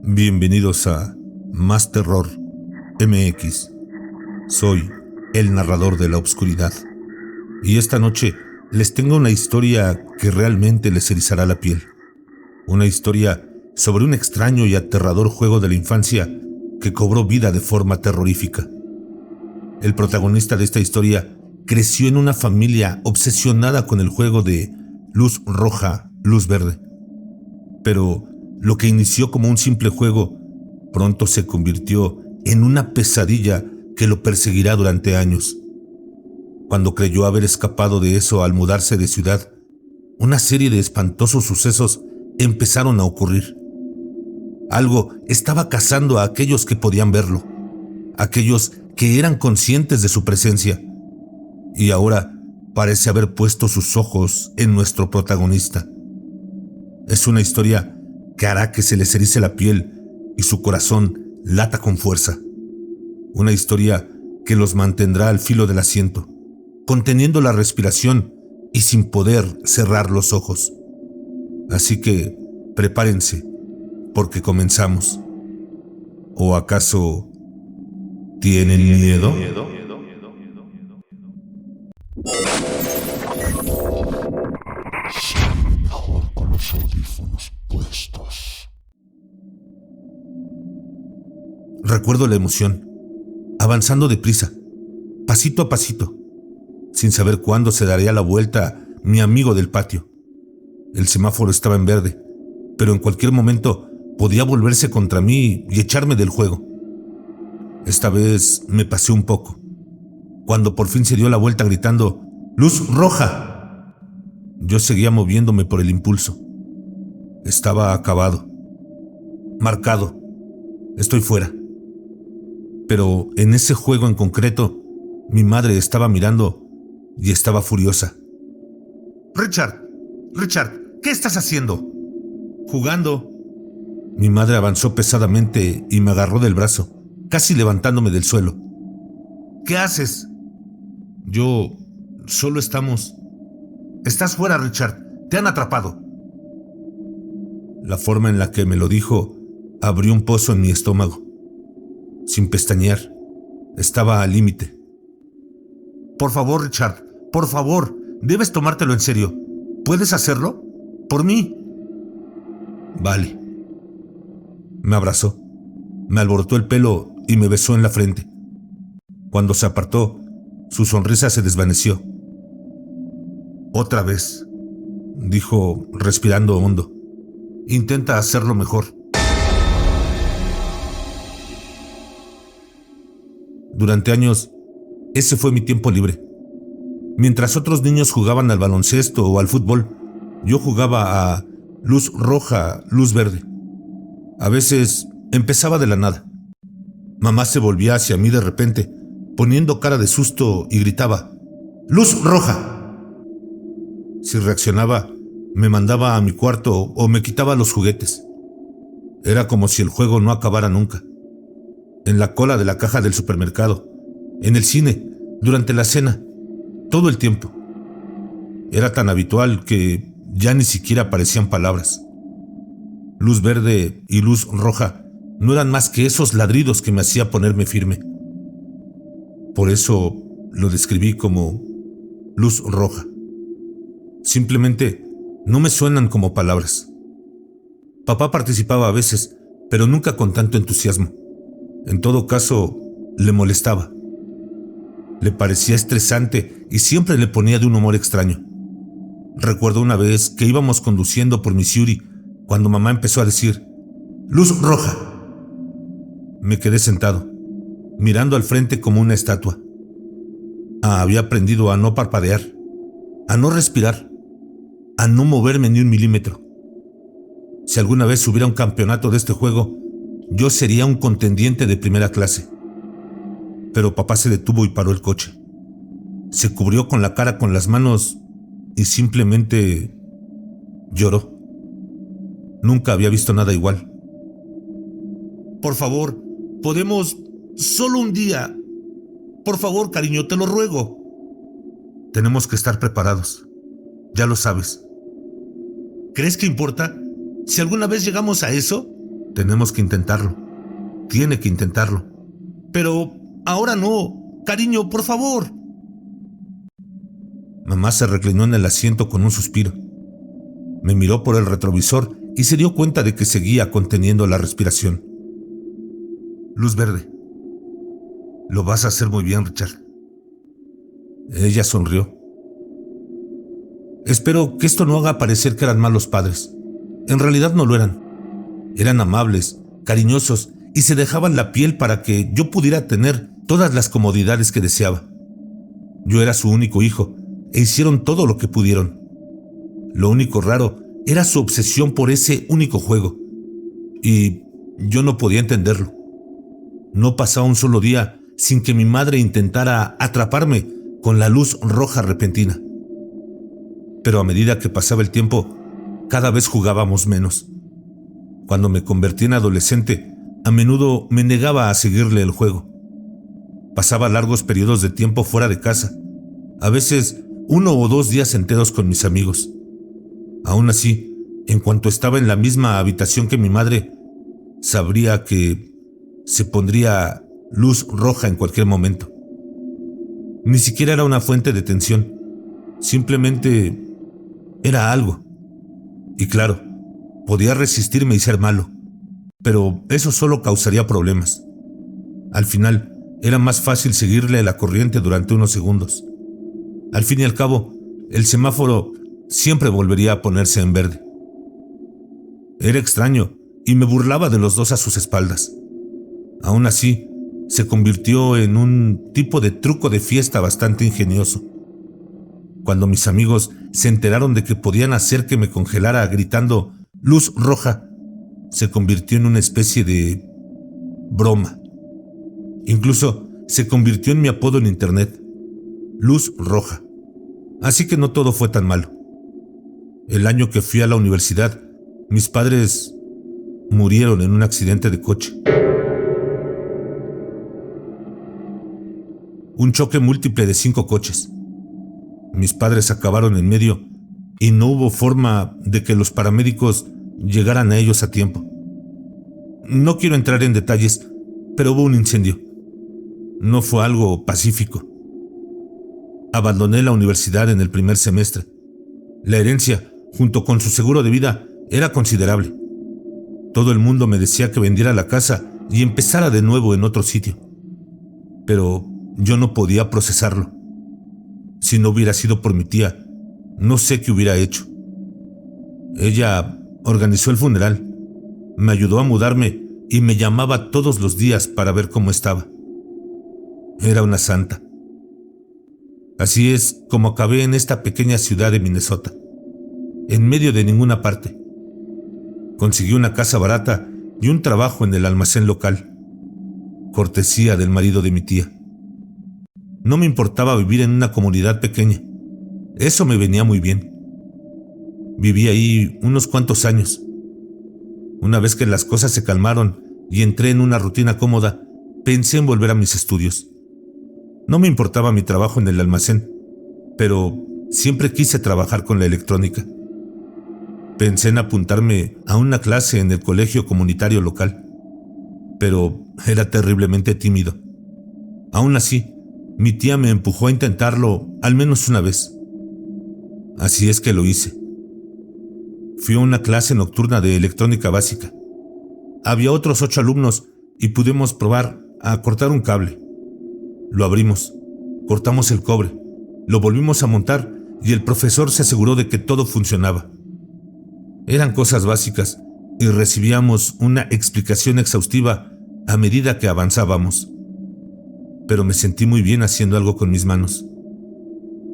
Bienvenidos a Más Terror MX. Soy el narrador de la oscuridad. Y esta noche les tengo una historia que realmente les erizará la piel. Una historia sobre un extraño y aterrador juego de la infancia que cobró vida de forma terrorífica. El protagonista de esta historia creció en una familia obsesionada con el juego de luz roja, luz verde. Pero lo que inició como un simple juego pronto se convirtió en una pesadilla que lo perseguirá durante años. Cuando creyó haber escapado de eso al mudarse de ciudad, una serie de espantosos sucesos empezaron a ocurrir. Algo estaba cazando a aquellos que podían verlo, aquellos que eran conscientes de su presencia, y ahora parece haber puesto sus ojos en nuestro protagonista. Es una historia que hará que se les erice la piel y su corazón lata con fuerza. Una historia que los mantendrá al filo del asiento, conteniendo la respiración y sin poder cerrar los ojos. Así que prepárense, porque comenzamos. ¿O acaso tienen miedo? Mejor con los audífonos puestos. Recuerdo la emoción, avanzando deprisa, pasito a pasito, sin saber cuándo se daría la vuelta mi amigo del patio. El semáforo estaba en verde, pero en cualquier momento podía volverse contra mí y echarme del juego. Esta vez me pasé un poco, cuando por fin se dio la vuelta gritando ¡Luz roja! Yo seguía moviéndome por el impulso. Estaba acabado, marcado, estoy fuera. Pero en ese juego en concreto, mi madre estaba mirando y estaba furiosa. Richard, ¿qué estás haciendo? Jugando. Mi madre avanzó pesadamente y me agarró del brazo, casi levantándome del suelo. ¿Qué haces? Solo estamos... Estás fuera, Richard. Te han atrapado. La forma en la que me lo dijo abrió un pozo en mi estómago. Sin pestañear, estaba al límite. Por favor, Richard, por favor, debes tomártelo en serio. ¿Puedes hacerlo? ¿Por mí? Vale. Me abrazó, me alborotó el pelo y me besó en la frente. Cuando se apartó, su sonrisa se desvaneció. Otra vez, dijo respirando hondo. Intenta hacerlo mejor. Durante años, ese fue mi tiempo libre. Mientras otros niños jugaban al baloncesto o al fútbol, yo jugaba a luz roja, luz verde. A veces empezaba de la nada. Mamá se volvía hacia mí de repente, poniendo cara de susto y gritaba ¡Luz roja! Si reaccionaba, me mandaba a mi cuarto o me quitaba los juguetes. Era como si el juego no acabara nunca. En la cola de la caja del supermercado, en el cine, durante la cena, todo el tiempo. Era tan habitual que ya ni siquiera parecían palabras. Luz verde y luz roja no eran más que esos ladridos que me hacía ponerme firme. Por eso lo describí como luz roja. Simplemente no me suenan como palabras. Papá participaba a veces, pero nunca con tanto entusiasmo. En todo caso, le molestaba. Le parecía estresante y siempre le ponía de un humor extraño. Recuerdo una vez que íbamos conduciendo por Missouri cuando mamá empezó a decir ¡Luz roja! Me quedé sentado, mirando al frente como una estatua. Había aprendido a no parpadear, a no respirar, a no moverme ni un milímetro. Si alguna vez hubiera un campeonato de este juego, yo sería un contendiente de primera clase. Pero papá se detuvo y paró el coche. Se cubrió con la cara con las manos y simplemente lloró. Nunca había visto nada igual. Por favor, podemos... solo un día. Por favor, cariño, te lo ruego. Tenemos que estar preparados. Ya lo sabes. ¿Crees que importa? Si alguna vez llegamos a eso, Tenemos que intentarlo. Tiene que intentarlo. Pero ahora no. Cariño, por favor. Mamá se reclinó en el asiento con un suspiro. Me miró por el retrovisor y se dio cuenta de que seguía conteniendo la respiración. Luz verde. Lo vas a hacer muy bien, Richard. Ella sonrió. Espero que esto no haga parecer que eran malos padres. En realidad no lo eran. Eran amables, cariñosos y se dejaban la piel para que yo pudiera tener todas las comodidades que deseaba. Yo era su único hijo e hicieron todo lo que pudieron. Lo único raro era su obsesión por ese único juego. Y yo no podía entenderlo. No pasaba un solo día sin que mi madre intentara atraparme con la luz roja repentina. Pero a medida que pasaba el tiempo, cada vez jugábamos menos. Cuando me convertí en adolescente, a menudo me negaba a seguirle el juego. Pasaba largos periodos de tiempo fuera de casa, a veces 1 o 2 días enteros con mis amigos. Aún así, en cuanto estaba en la misma habitación que mi madre, sabría que se pondría luz roja en cualquier momento. Ni siquiera era una fuente de tensión, simplemente era algo. Y claro, podía resistirme y ser malo, pero eso solo causaría problemas. Al final, era más fácil seguirle la corriente durante unos segundos. Al fin y al cabo, el semáforo siempre volvería a ponerse en verde. Era extraño y me burlaba de los dos a sus espaldas. Aún así, se convirtió en un tipo de truco de fiesta bastante ingenioso. Cuando mis amigos se enteraron de que podían hacer que me congelara gritando luz roja, se convirtió en una especie de broma. Incluso se convirtió en mi apodo en internet, Luz Roja. Así que no todo fue tan malo. El año que fui a la universidad, mis padres murieron en un accidente de coche. Un choque múltiple de 5 coches. Mis padres acabaron en medio y no hubo forma de que los paramédicos llegaran a ellos a tiempo. No quiero entrar en detalles, pero hubo un incendio. No fue algo pacífico. Abandoné la universidad en el primer semestre. La herencia, junto con su seguro de vida, era considerable. Todo el mundo me decía que vendiera la casa y empezara de nuevo en otro sitio. Pero yo no podía procesarlo. Si no hubiera sido por mi tía, no sé qué hubiera hecho. Ella organizó el funeral, me ayudó a mudarme y me llamaba todos los días para ver cómo estaba. Era una santa. Así es como acabé en esta pequeña ciudad de Minnesota, en medio de ninguna parte. Conseguí una casa barata y un trabajo en el almacén local, cortesía del marido de mi tía. No me importaba vivir en una comunidad pequeña. Eso me venía muy bien. Viví ahí unos cuantos años. Una vez que las cosas se calmaron y entré en una rutina cómoda, pensé en volver a mis estudios. No me importaba mi trabajo en el almacén, pero siempre quise trabajar con la electrónica. Pensé en apuntarme a una clase en el colegio comunitario local, pero era terriblemente tímido. Aún así, mi tía me empujó a intentarlo al menos una vez. Así es que lo hice. Fui a una clase nocturna de electrónica básica. Había otros 8 alumnos y pudimos probar a cortar un cable. Lo abrimos, cortamos el cobre, lo volvimos a montar y el profesor se aseguró de que todo funcionaba. Eran cosas básicas y recibíamos una explicación exhaustiva a medida que avanzábamos. Pero me sentí muy bien haciendo algo con mis manos.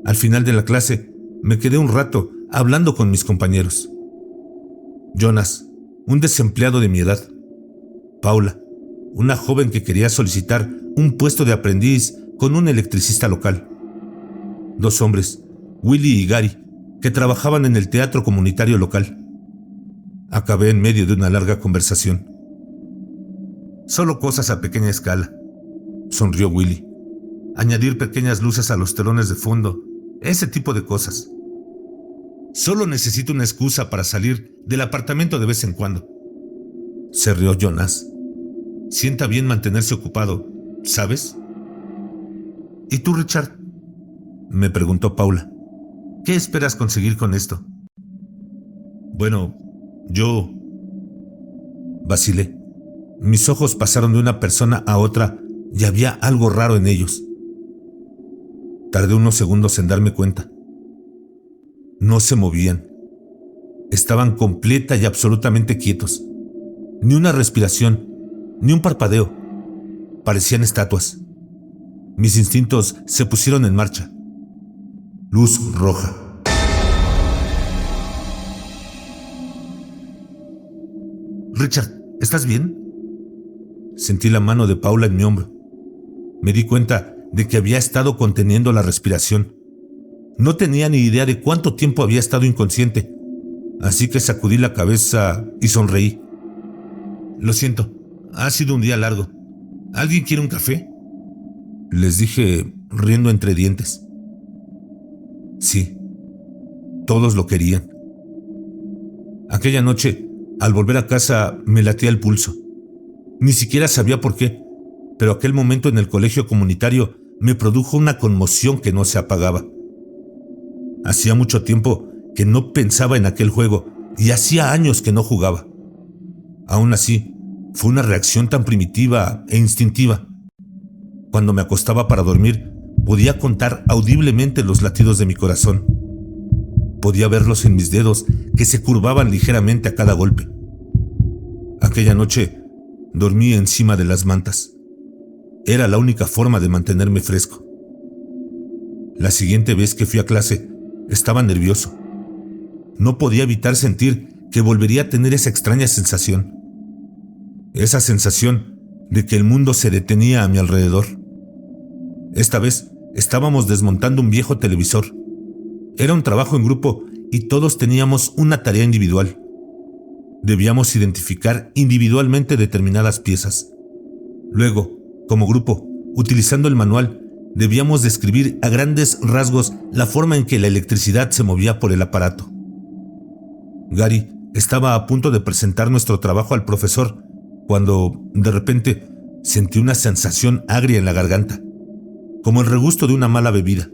Al final de la clase, me quedé un rato hablando con mis compañeros. Jonas, un desempleado de mi edad. Paula, una joven que quería solicitar un puesto de aprendiz con un electricista local. 2 hombres, Willy y Gary, que trabajaban en el teatro comunitario local. Acabé en medio de una larga conversación. Solo cosas a pequeña escala, sonrió Willy. Añadir pequeñas luces a los telones de fondo, ese tipo de cosas. Solo necesito una excusa para salir del apartamento de vez en cuando. Se rió Jonas. Sienta bien mantenerse ocupado, ¿sabes? ¿Y tú, Richard? Me preguntó Paula. ¿Qué esperas conseguir con esto? Bueno, yo... Vacilé. Mis ojos pasaron de una persona a otra y había algo raro en ellos. Tardé unos segundos en darme cuenta. No se movían. Estaban completa y absolutamente quietos. Ni una respiración, ni un parpadeo. Parecían estatuas. Mis instintos se pusieron en marcha. Luz roja. Richard, ¿estás bien? Sentí la mano de Paula en mi hombro. Me di cuenta de que había estado conteniendo la respiración. No tenía ni idea de cuánto tiempo había estado inconsciente, así que sacudí la cabeza y sonreí. Lo siento, ha sido un día largo. ¿Alguien quiere un café? Les dije, riendo entre dientes. Sí, todos lo querían. Aquella noche, al volver a casa, me latía el pulso. Ni siquiera sabía por qué, pero aquel momento en el colegio comunitario me produjo una conmoción que no se apagaba. Hacía mucho tiempo que no pensaba en aquel juego y hacía años que no jugaba. Aún así, fue una reacción tan primitiva e instintiva. Cuando me acostaba para dormir, podía contar audiblemente los latidos de mi corazón. Podía verlos en mis dedos que se curvaban ligeramente a cada golpe. Aquella noche dormí encima de las mantas. Era la única forma de mantenerme fresco. La siguiente vez que fui a clase, estaba nervioso. No podía evitar sentir que volvería a tener esa extraña sensación. Esa sensación de que el mundo se detenía a mi alrededor. Esta vez estábamos desmontando un viejo televisor. Era un trabajo en grupo y todos teníamos una tarea individual. Debíamos identificar individualmente determinadas piezas. Luego, como grupo, utilizando el manual, debíamos describir a grandes rasgos la forma en que la electricidad se movía por el aparato. Gary estaba a punto de presentar nuestro trabajo al profesor cuando, de repente, sentí una sensación agria en la garganta, como el regusto de una mala bebida.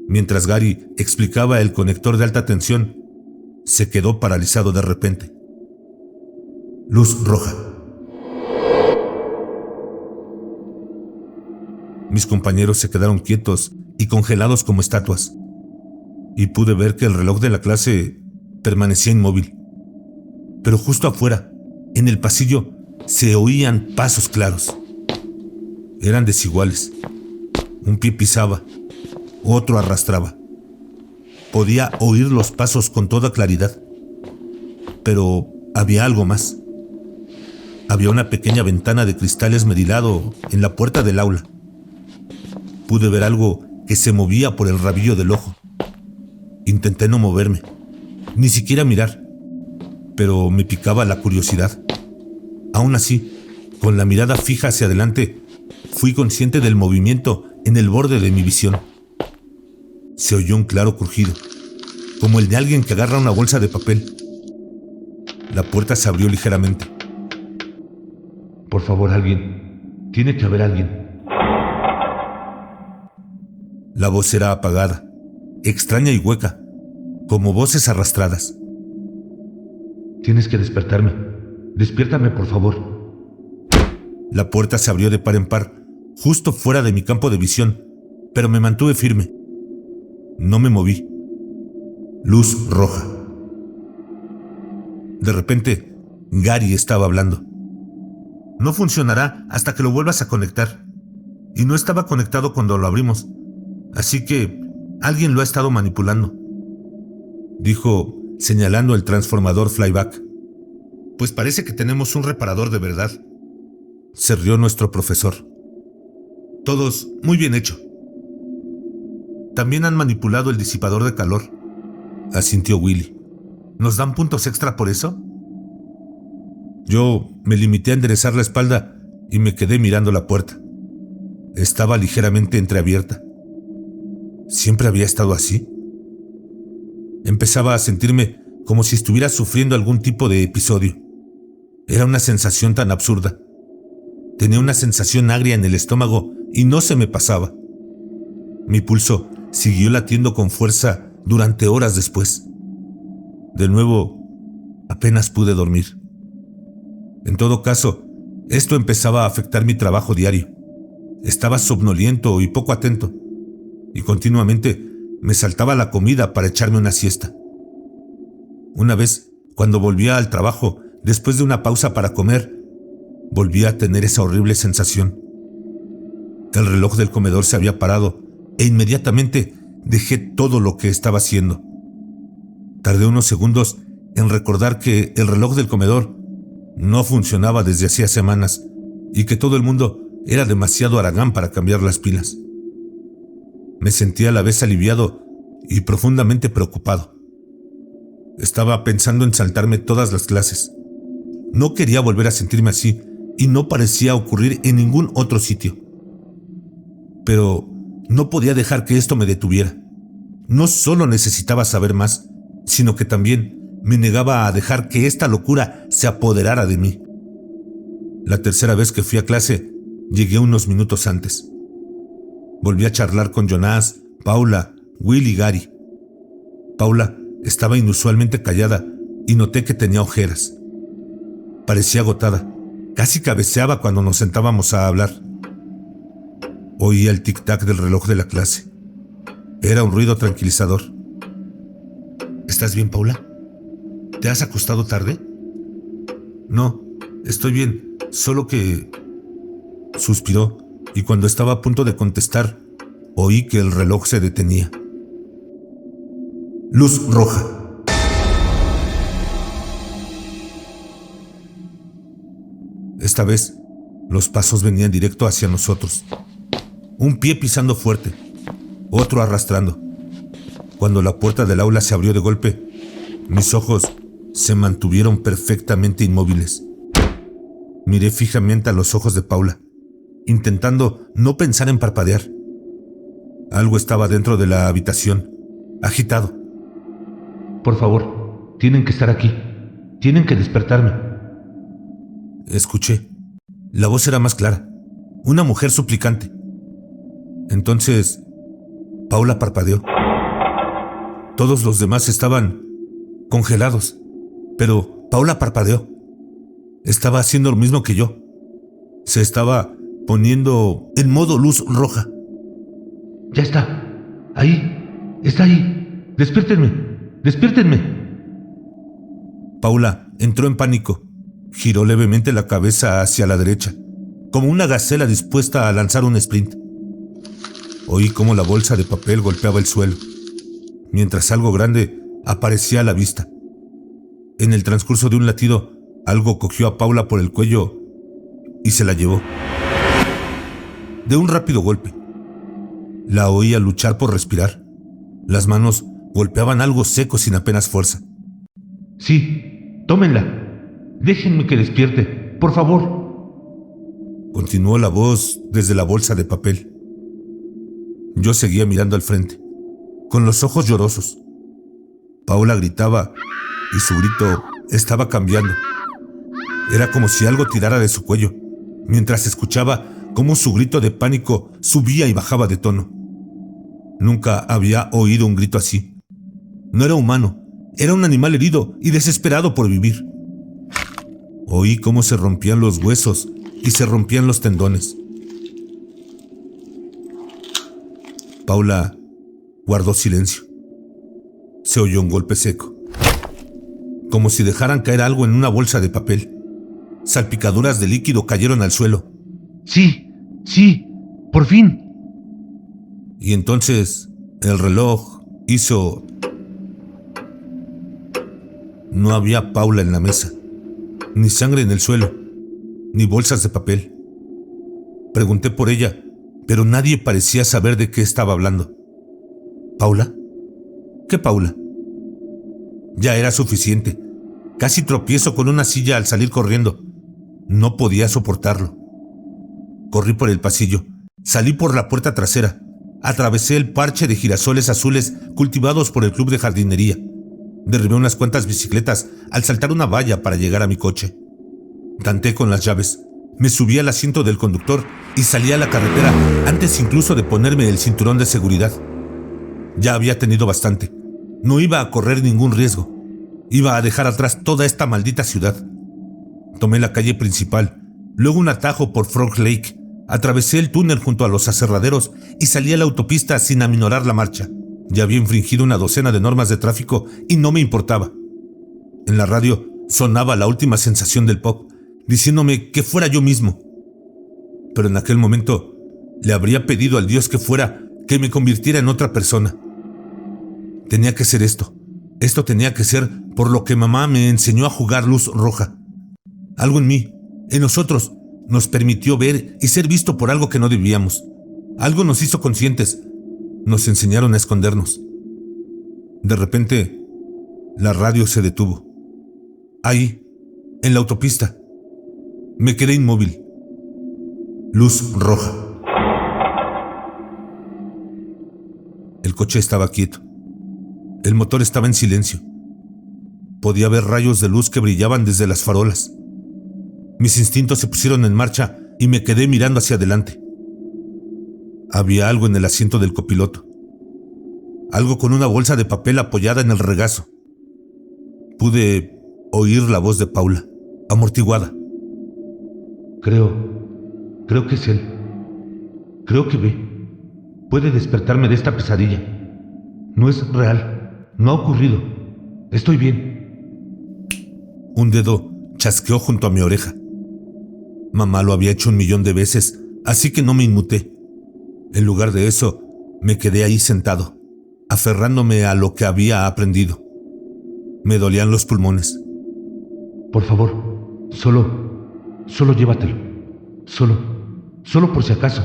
Mientras Gary explicaba el conector de alta tensión, se quedó paralizado de repente. Luz roja. Mis compañeros se quedaron quietos y congelados como estatuas, y pude ver que el reloj de la clase permanecía inmóvil. Pero justo afuera, en el pasillo, se oían pasos claros. Eran desiguales. Un pie pisaba, otro arrastraba. Podía oír los pasos con toda claridad. Pero había algo más. Había una pequeña ventana de cristal esmerilado en la puerta del aula. Pude ver algo que se movía por el rabillo del ojo. Intenté no moverme, ni siquiera mirar, pero me picaba la curiosidad. Aún así, con la mirada fija hacia adelante, fui consciente del movimiento en el borde de mi visión. Se oyó un claro crujido, como el de alguien que agarra una bolsa de papel. La puerta se abrió ligeramente. Por favor, alguien. Tiene que haber alguien. La voz era apagada, extraña y hueca, como voces arrastradas. Tienes que despertarme. Despiértame, por favor. La puerta se abrió de par en par, justo fuera de mi campo de visión, pero me mantuve firme. No me moví. Luz roja. De repente, Gary estaba hablando. No funcionará hasta que lo vuelvas a conectar. Y no estaba conectado cuando lo abrimos. Así que alguien lo ha estado manipulando, dijo, señalando el transformador flyback. Pues parece que tenemos un reparador de verdad. Se rió nuestro profesor. Todos muy bien hecho. También han manipulado el disipador de calor, asintió Willy. ¿Nos dan puntos extra por eso? Yo me limité a enderezar la espalda y me quedé mirando la puerta. Estaba ligeramente entreabierta. ¿Siempre había estado así? Empezaba a sentirme como si estuviera sufriendo algún tipo de episodio. Era una sensación tan absurda. Tenía una sensación agria en el estómago y no se me pasaba. Mi pulso siguió latiendo con fuerza durante horas después. De nuevo, apenas pude dormir. En todo caso, esto empezaba a afectar mi trabajo diario. Estaba somnoliento y poco atento, y continuamente me saltaba la comida para echarme una siesta. Una vez, cuando volvía al trabajo, después de una pausa para comer, volví a tener esa horrible sensación. El reloj del comedor se había parado e inmediatamente dejé todo lo que estaba haciendo. Tardé unos segundos en recordar que el reloj del comedor no funcionaba desde hacía semanas y que todo el mundo era demasiado haragán para cambiar las pilas. Me sentí a la vez aliviado y profundamente preocupado. Estaba pensando en saltarme todas las clases. No quería volver a sentirme así y no parecía ocurrir en ningún otro sitio. Pero no podía dejar que esto me detuviera. No solo necesitaba saber más, sino que también me negaba a dejar que esta locura se apoderara de mí. La tercera vez que fui a clase, llegué unos minutos antes. Volví a charlar con Jonás, Paula, Will y Gary. Paula estaba inusualmente callada y noté que tenía ojeras. Parecía agotada, casi cabeceaba cuando nos sentábamos a hablar. Oía el tic-tac del reloj de la clase. Era un ruido tranquilizador. ¿Estás bien, Paula? ¿Te has acostado tarde? No, estoy bien, solo que... Suspiró, y cuando estaba a punto de contestar, oí que el reloj se detenía. Luz roja. Esta vez, los pasos venían directo hacia nosotros. Un pie pisando fuerte, otro arrastrando. Cuando la puerta del aula se abrió de golpe, mis ojos se mantuvieron perfectamente inmóviles. Miré fijamente a los ojos de Paula, intentando no pensar en parpadear. Algo estaba dentro de la habitación, agitado. Por favor, tienen que estar aquí. Tienen que despertarme. Escuché. La voz era más clara. Una mujer suplicante. Entonces, Paula parpadeó. Todos los demás estaban congelados, pero Paula parpadeó. Estaba haciendo lo mismo que yo. Se estaba poniendo en modo luz roja. Ya está. Ahí. Está ahí. Despiértenme. Despiértenme. Paula entró en pánico. Giró levemente la cabeza hacia la derecha, como una gacela dispuesta a lanzar un sprint. Oí cómo la bolsa de papel golpeaba el suelo, mientras algo grande aparecía a la vista. En el transcurso de un latido, algo cogió a Paula por el cuello y se la llevó. De un rápido golpe. La oía luchar por respirar. Las manos golpeaban algo seco sin apenas fuerza. Sí, tómenla. Déjenme que despierte, por favor. Continuó la voz desde la bolsa de papel. Yo seguía mirando al frente, con los ojos llorosos. Paula gritaba y su grito estaba cambiando. Era como si algo tirara de su cuello, mientras escuchaba cómo su grito de pánico subía y bajaba de tono. Nunca había oído un grito así. No era humano, era un animal herido y desesperado por vivir. Oí cómo se rompían los huesos y se rompían los tendones. Paula guardó silencio. Se oyó un golpe seco, como si dejaran caer algo en una bolsa de papel. Salpicaduras de líquido cayeron al suelo. Sí, por fin. Y entonces el reloj hizo... No había Paula en la mesa, ni sangre en el suelo, ni bolsas de papel. Pregunté por ella, pero nadie parecía saber de qué estaba hablando. ¿Paula? ¿Qué Paula? Ya era suficiente. Casi tropiezo con una silla al salir corriendo. No podía soportarlo. Corrí por el pasillo, salí por la puerta trasera, atravesé el parche de girasoles azules cultivados por el club de jardinería. Derribé unas cuantas bicicletas al saltar una valla para llegar a mi coche. Tanteé con las llaves, me subí al asiento del conductor y salí a la carretera antes incluso de ponerme el cinturón de seguridad. Ya había tenido bastante. No iba a correr ningún riesgo. Iba a dejar atrás toda esta maldita ciudad. Tomé la calle principal, luego un atajo por Frog Lake, atravesé el túnel junto a los aserraderos y salí a la autopista sin aminorar la marcha. Ya había infringido una docena de normas de tráfico y no me importaba. En la radio sonaba la última sensación del pop, diciéndome que fuera yo mismo. Pero en aquel momento le habría pedido al Dios que fuera que me convirtiera en otra persona. Tenía que ser esto. Esto tenía que ser por lo que mamá me enseñó a jugar luz roja. Algo en mí, en nosotros, nos permitió ver y ser visto por algo que no debíamos. Algo nos hizo conscientes. Nos enseñaron a escondernos. De repente, la radio se detuvo. Ahí, en la autopista. Me quedé inmóvil. Luz roja. El coche estaba quieto. El motor estaba en silencio. Podía ver rayos de luz que brillaban desde las farolas. Mis instintos se pusieron en marcha y me quedé mirando hacia adelante. Había algo en el asiento del copiloto. Algo con una bolsa de papel apoyada en el regazo. Pude oír la voz de Paula, amortiguada. Creo que es él. Creo que ve. Puede despertarme de esta pesadilla. No es real. No ha ocurrido. Estoy bien. Un dedo chasqueó junto a mi oreja. Mamá lo había hecho 1,000,000 de veces, así que no me inmuté. En lugar de eso, me quedé ahí sentado, aferrándome a lo que había aprendido. Me dolían los pulmones. Por favor, solo llévatelo. Solo por si acaso.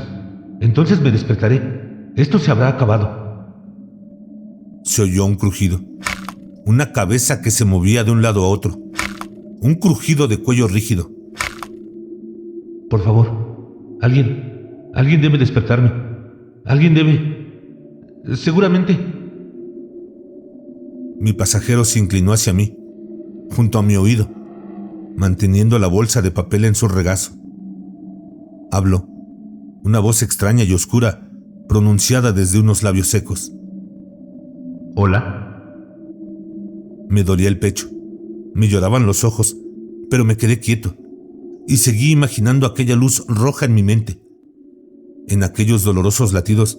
Entonces me despertaré. Esto se habrá acabado. Se oyó un crujido. Una cabeza que se movía de un lado a otro. Un crujido de cuello rígido. Por favor, alguien debe despertarme. Alguien debe... Seguramente. Mi pasajero se inclinó hacia mí, junto a mi oído, manteniendo la bolsa de papel en su regazo. Habló, una voz extraña y oscura, pronunciada desde unos labios secos. ¿Hola? Me dolía el pecho, me lloraban los ojos, pero me quedé quieto y seguí imaginando aquella luz roja en mi mente. En aquellos dolorosos latidos,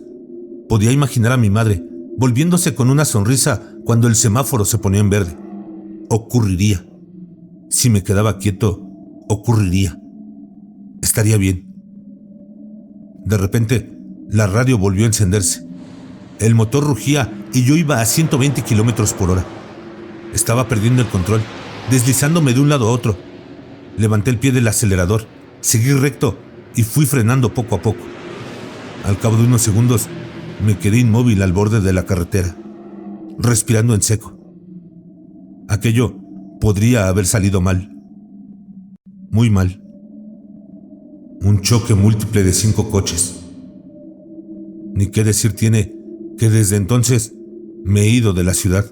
podía imaginar a mi madre volviéndose con una sonrisa cuando el semáforo se ponía en verde. Ocurriría. Si me quedaba quieto, ocurriría. Estaría bien. De repente, la radio volvió a encenderse. El motor rugía y yo iba a 120 kilómetros por hora. Estaba perdiendo el control, deslizándome de un lado a otro. Levanté el pie del acelerador, seguí recto y fui frenando poco a poco. Al cabo de unos segundos, me quedé inmóvil al borde de la carretera, respirando en seco. Aquello podría haber salido mal. Muy mal. Un choque múltiple de 5 coches. Ni qué decir tiene que desde entonces me he ido de la ciudad.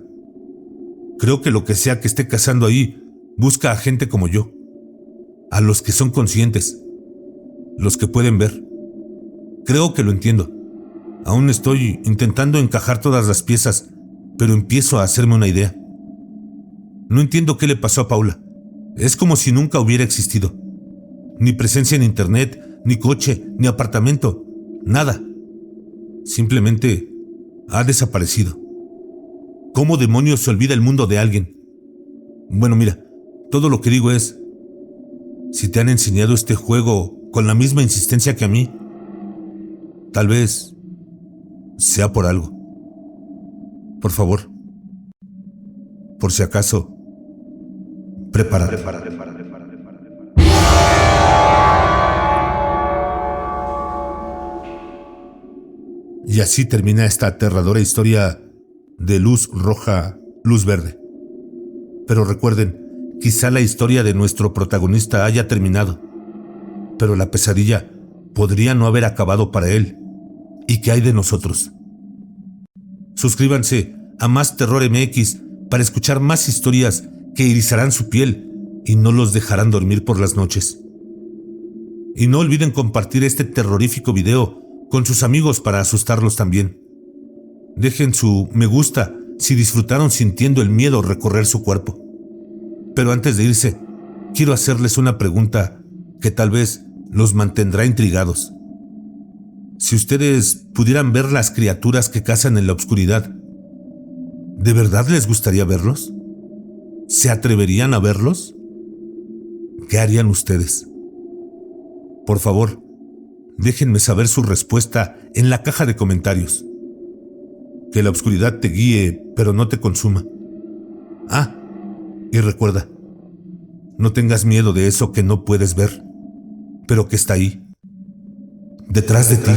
Creo que lo que sea que esté cazando ahí busca a gente como yo. A los que son conscientes. Los que pueden ver. Creo que lo entiendo. Aún estoy intentando encajar todas las piezas, pero empiezo a hacerme una idea. No entiendo qué le pasó a Paula. Es como si nunca hubiera existido. Ni presencia en internet, ni coche, ni apartamento. Nada. Simplemente ha desaparecido. ¿Cómo demonios se olvida el mundo de alguien? Bueno, mira, todo lo que digo es... Si te han enseñado este juego con la misma insistencia que a mí, tal vez sea por algo. Por favor, por si acaso, prepárate. Y así termina esta aterradora historia de luz roja, luz verde. Pero recuerden, quizá la historia de nuestro protagonista haya terminado, pero la pesadilla podría no haber acabado para él. ¿Y qué hay de nosotros? Suscríbanse a Más Terror MX para escuchar más historias que erizarán su piel y no los dejarán dormir por las noches. Y no olviden compartir este terrorífico video con sus amigos para asustarlos también. Dejen su me gusta si disfrutaron sintiendo el miedo recorrer su cuerpo. Pero antes de irse, quiero hacerles una pregunta que tal vez los mantendrá intrigados. Si ustedes pudieran ver las criaturas que cazan en la oscuridad, ¿de verdad les gustaría verlos? ¿Se atreverían a verlos? ¿Qué harían ustedes? Por favor, déjenme saber su respuesta en la caja de comentarios. Que la oscuridad te guíe, pero no te consuma. Ah, y recuerda, no tengas miedo de eso que no puedes ver, pero que está ahí, detrás de ti.